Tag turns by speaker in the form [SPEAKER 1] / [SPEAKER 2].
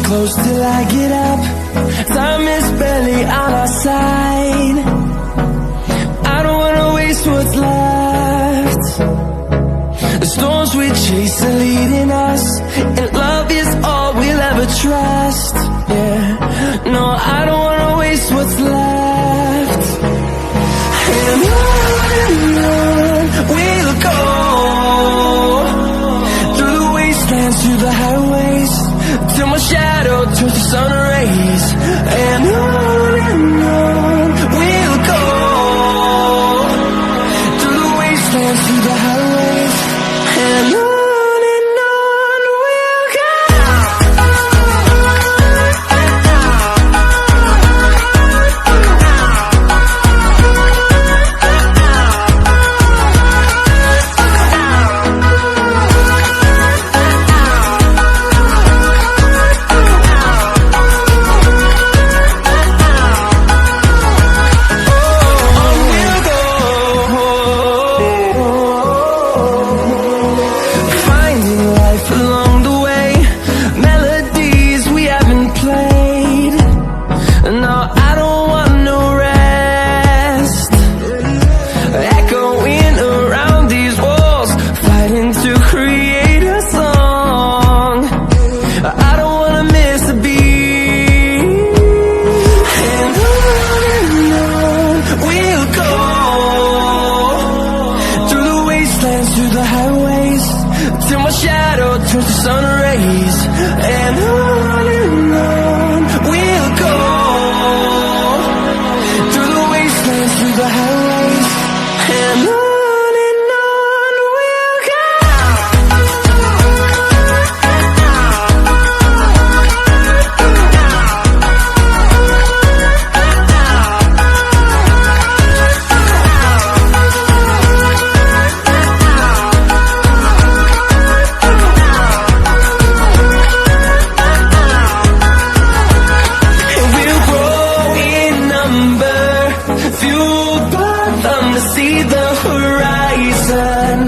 [SPEAKER 1] close till I get up. Time is barely on our side. I don't wanna waste what's left. The storms we chase are leading us, and love is all we'll ever trust. Yeah, no, I don't wanna waste what's left. And on we'll go, through the wastelands, through the highways, till my shadow turns to sun rays. And on we'll go, through the wastelands, through the highways, and on we'll go. Through the highways, till my shadow turns to sun rays. And on we'll go, through the wastelands, through the highways, and on we'll go. Fueled by them to see the horizon.